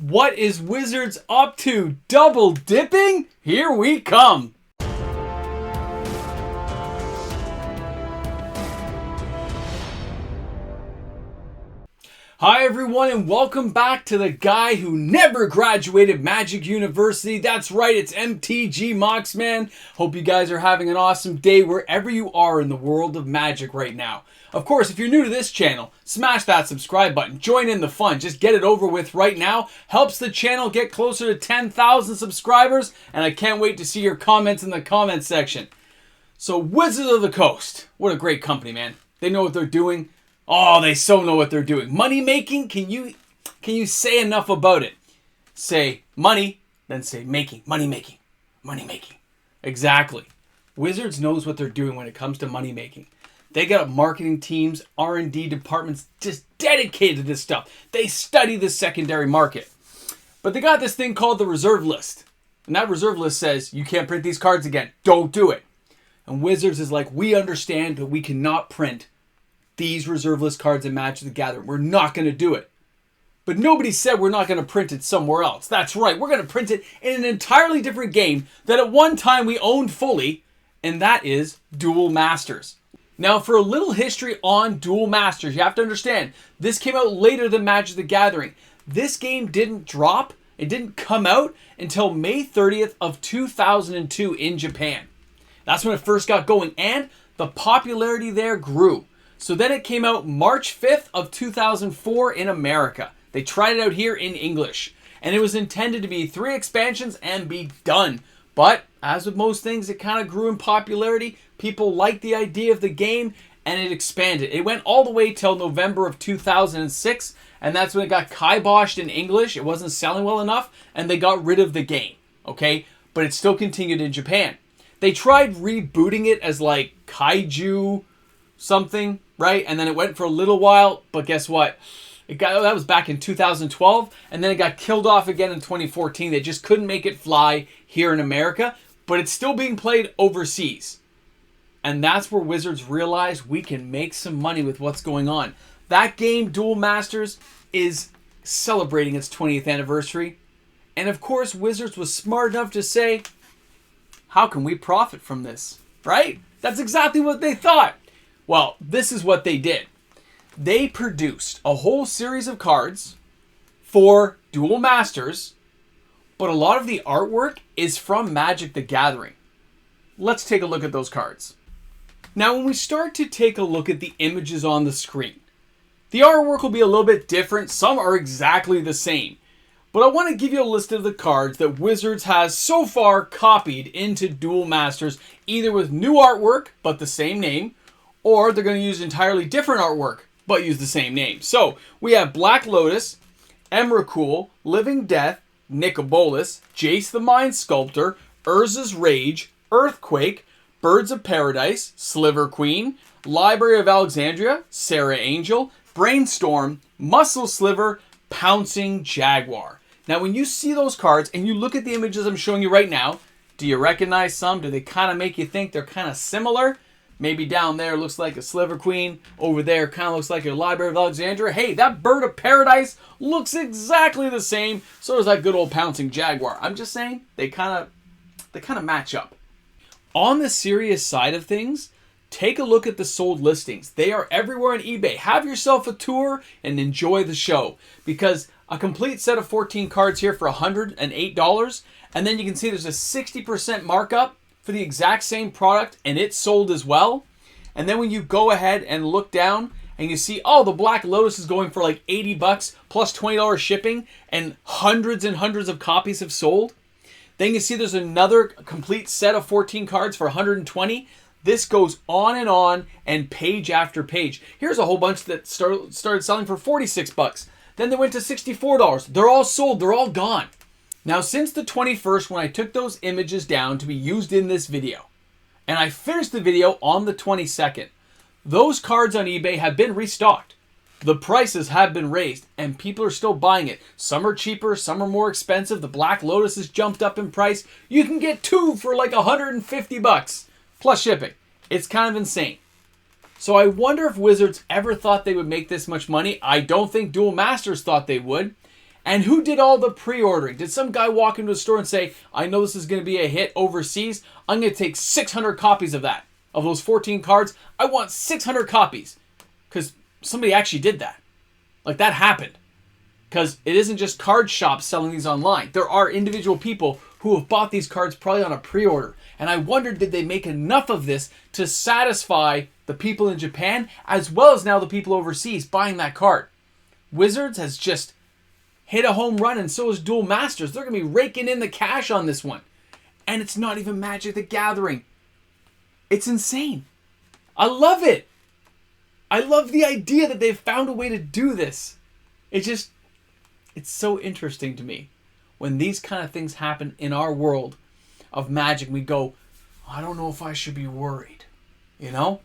What is Wizards up to? Double dipping? Here we come. Hi everyone and welcome back to the guy who never graduated Magic University. That's right, it's MTG Moxman. Hope you guys are having an awesome day wherever you are in the world of Magic right now. Of course, if you're new to this channel, smash that subscribe button. Join in the fun. Just get it over with right now. Helps the channel get closer to 10,000 subscribers, and I can't wait to see your comments in the comment section. So, Wizards of the Coast. What a great company, man. They know what they're doing. Oh, they so know what they're doing. Money making, can you say enough about it? Say money, then say making. Money making. Money making. Exactly. Wizards knows what they're doing when it comes to money making. They got marketing teams, R&D departments just dedicated to this stuff. They study the secondary market. But they got this thing called the reserve list. And that reserve list says, you can't print these cards again. Don't do it. And Wizards is like, we understand that we cannot print these reserve list cards in Magic the Gathering. We're not going to do it. But nobody said we're not going to print it somewhere else. That's right. We're going to print it in an entirely different game that at one time we owned fully, and that is Duel Masters. Now, for a little history on Duel Masters, you have to understand, this came out later than Magic the Gathering. This game didn't drop, it didn't come out until May 30th of 2002 in Japan. That's when it first got going, and the popularity there grew. So then it came out March 5th of 2004 in America. They tried it out here in English. And it was intended to be 3 expansions and be done. But, as with most things, it kind of grew in popularity. People liked the idea of the game, and it expanded. It went all the way till November of 2006, and that's when it got kiboshed in English. It wasn't selling well enough, and they got rid of the game. Okay? But it still continued in Japan. They tried rebooting it as like Kaiju something, right? And then it went for a little while, but guess what? That was back in 2012, and then it got killed off again in 2014. They just couldn't make it fly here in America, but it's still being played overseas. And that's where Wizards realized we can make some money with what's going on. That game, Duel Masters, is celebrating its 20th anniversary. And of course, Wizards was smart enough to say, how can we profit from this? Right? That's exactly what they thought. Well, this is what they did. They produced a whole series of cards for Duel Masters, but a lot of the artwork is from Magic the Gathering. Let's take a look at those cards. Now, when we start to take a look at the images on the screen, the artwork will be a little bit different. Some are exactly the same. But I want to give you a list of the cards that Wizards has so far copied into Duel Masters, either with new artwork, but the same name, or they're going to use entirely different artwork, but use the same name. So, we have Black Lotus, Emrakul, Living Death, Nicobolas, Jace the Mind Sculptor, Urza's Rage, Earthquake, Birds of Paradise, Sliver Queen, Library of Alexandria, Sarah Angel, Brainstorm, Muscle Sliver, Pouncing Jaguar. Now, when you see those cards and you look at the images I'm showing you right now, do you recognize some? Do they kind of make you think they're kind of similar? Maybe down there looks like a Sliver Queen. Over there kind of looks like a Library of Alexandria. Hey, that Bird of Paradise looks exactly the same. So does that good old Pouncing Jaguar. I'm just saying, they kind of match up. On the serious side of things, take a look at the sold listings. They are everywhere on eBay. Have yourself a tour and enjoy the show. Because a complete set of 14 cards here for $108. And then you can see there's a 60% markup for the exact same product, and it's sold as well. And then when you go ahead and look down and you see, oh, the Black Lotus is going for like $80 plus $20 shipping, and hundreds of copies have sold. Then you see there's another complete set of 14 cards for $120. This goes on and page after page. Here's a whole bunch that started selling for $46. Then they went to $64. They're all sold. They're all gone. Now, since the 21st, when I took those images down to be used in this video, and I finished the video on the 22nd, those cards on eBay have been restocked. The prices have been raised, and people are still buying it. Some are cheaper, some are more expensive. The Black Lotus has jumped up in price. You can get 2 for like $150 plus shipping. It's kind of insane. So I wonder if Wizards ever thought they would make this much money. I don't think Duel Masters thought they would. And who did all the pre-ordering? Did some guy walk into a store and say, I know this is going to be a hit overseas. I'm going to take 600 copies of that. Of those 14 cards, I want 600 copies. Because somebody actually did that. Like, that happened. Because it isn't just card shops selling these online. There are individual people who have bought these cards probably on a pre-order. And I wondered, did they make enough of this to satisfy the people in Japan as well as now the people overseas buying that card? Wizards has just hit a home run, and so is Duel Masters. They're going to be raking in the cash on this one. And it's not even Magic the Gathering. It's insane. I love it. I love the idea that they've found a way to do this. It's so interesting to me when these kind of things happen in our world of Magic. We go, I don't know if I should be worried, you know?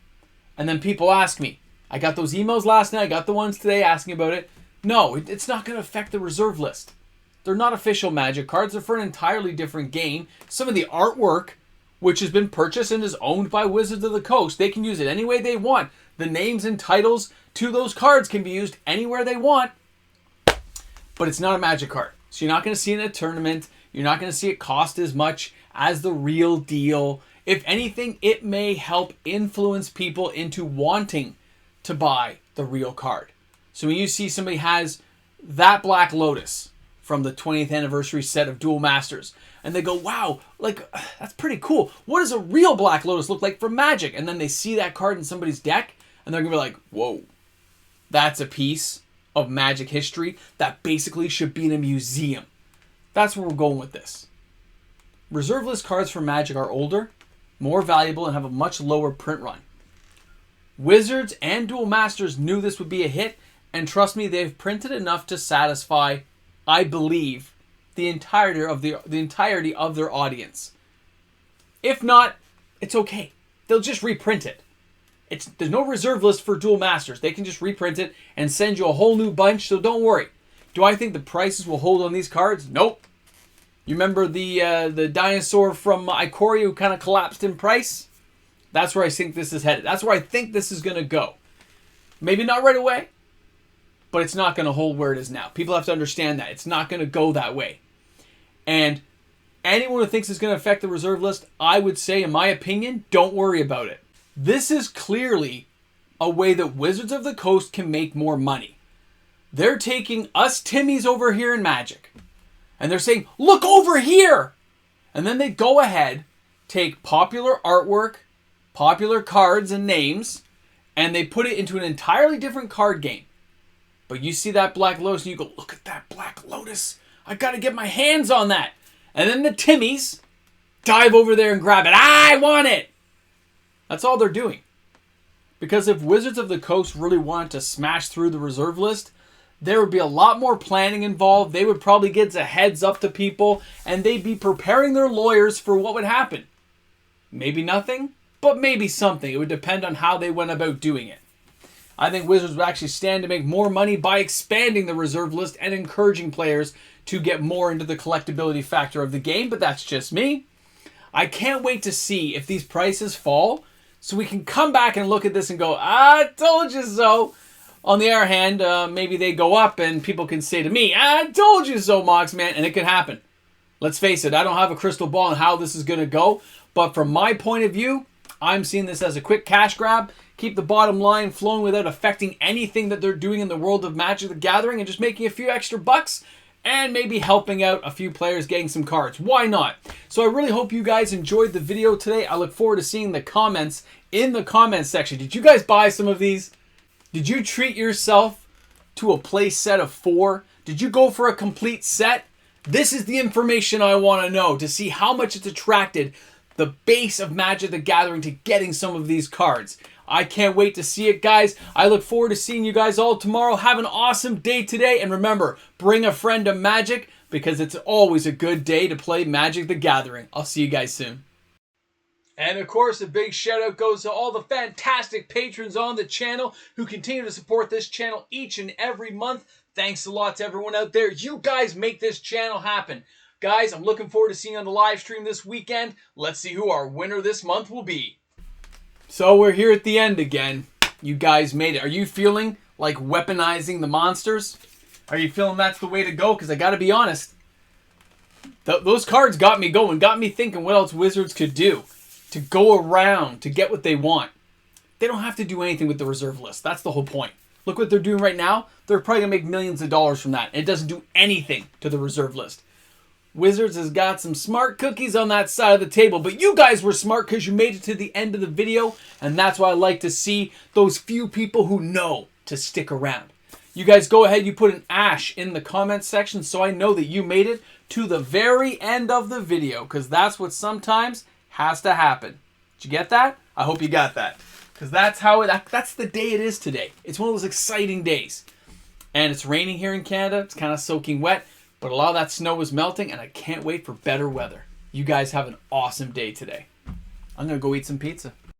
And then people ask me, I got those emails last night, I got the ones today asking about it. No, it's not going to affect the reserve list. They're not official Magic cards. They're for an entirely different game. Some of the artwork, which has been purchased and is owned by Wizards of the Coast, they can use it any way they want. The names and titles to those cards can be used anywhere they want. But it's not a Magic card. So you're not going to see it in a tournament. You're not going to see it cost as much as the real deal. If anything, it may help influence people into wanting to buy the real card. So when you see somebody has that Black Lotus from the 20th anniversary set of Duel Masters, and they go, wow, like, that's pretty cool. What does a real Black Lotus look like for Magic? And then they see that card in somebody's deck, and they're going to be like, whoa, that's a piece of Magic history that basically should be in a museum. That's where we're going with this. Reserve list cards for Magic are older, more valuable, and have a much lower print run. Wizards and Duel Masters knew this would be a hit, and trust me, they've printed enough to satisfy, I believe, the entirety of their audience. If not, it's okay. They'll just reprint it. There's no reserve list for Duel Masters. They can just reprint it and send you a whole new bunch, so don't worry. Do I think the prices will hold on these cards? Nope. You remember the dinosaur from Ikoria who kind of collapsed in price? That's where I think this is headed. That's where I think this is going to go. Maybe not right away, but it's not going to hold where it is now. People have to understand that. It's not going to go that way. And anyone who thinks it's going to affect the reserve list, I would say, in my opinion, don't worry about it. This is clearly a way that Wizards of the Coast can make more money. They're taking us Timmies over here in Magic, and they're saying, look over here! And then they go ahead, take popular artwork, popular cards and names, and they put it into an entirely different card game. But you see that Black Lotus and you go, look at that Black Lotus. I gotta get my hands on that. And then the Timmies dive over there and grab it. I want it! That's all they're doing. Because if Wizards of the Coast really wanted to smash through the reserve list, there would be a lot more planning involved. They would probably get a heads up to people, and they'd be preparing their lawyers for what would happen. Maybe nothing, but maybe something. It would depend on how they went about doing it. I think Wizards would actually stand to make more money by expanding the reserve list and encouraging players to get more into the collectability factor of the game, but that's just me. I can't wait to see if these prices fall so we can come back and look at this and go, I told you so. On the other hand, maybe they go up and people can say to me, I told you so, Moxman, and it could happen. Let's face it, I don't have a crystal ball on how this is going to go, but from my point of view, I'm seeing this as a quick cash grab, keep the bottom line flowing without affecting anything that they're doing in the world of Magic the Gathering, and just making a few extra bucks, and maybe helping out a few players getting some cards. Why not? So I really hope you guys enjoyed the video today. I look forward to seeing the comments in the comments section. Did you guys buy some of these? Did you treat yourself to a play set of 4? Did you go for a complete set? This is the information I want to know to see how much it's attracted the base of Magic the Gathering to getting some of these cards. I can't wait to see it, guys. I look forward to seeing you guys all tomorrow. Have an awesome day today. And remember, bring a friend to Magic because it's always a good day to play Magic the Gathering. I'll see you guys soon. And of course, a big shout out goes to all the fantastic patrons on the channel who continue to support this channel each and every month. Thanks a lot to everyone out there. You guys make this channel happen. Guys, I'm looking forward to seeing you on the live stream this weekend. Let's see who our winner this month will be. So we're here at the end again. You guys made it. Are you feeling like weaponizing the monsters? Are you feeling that's the way to go? Because I got to be honest, those cards got me going, got me thinking what else Wizards could do to go around to get what they want. They don't have to do anything with the reserve list. That's the whole point. Look what they're doing right now. They're probably going to make millions of dollars from that. It doesn't do anything to the reserve list. Wizards has got some smart cookies on that side of the table, but you guys were smart because you made it to the end of the video, and that's why I like to see those few people who know to stick around. You guys go ahead, you put an ash in the comments section so I know that you made it to the very end of the video, because that's what sometimes has to happen. Did you get that? I hope you got that, because that's the day it is today. It's one of those exciting days, and it's raining here in Canada. It's kind of soaking wet. But a lot of that snow is melting, and I can't wait for better weather. You guys have an awesome day today. I'm going to go eat some pizza.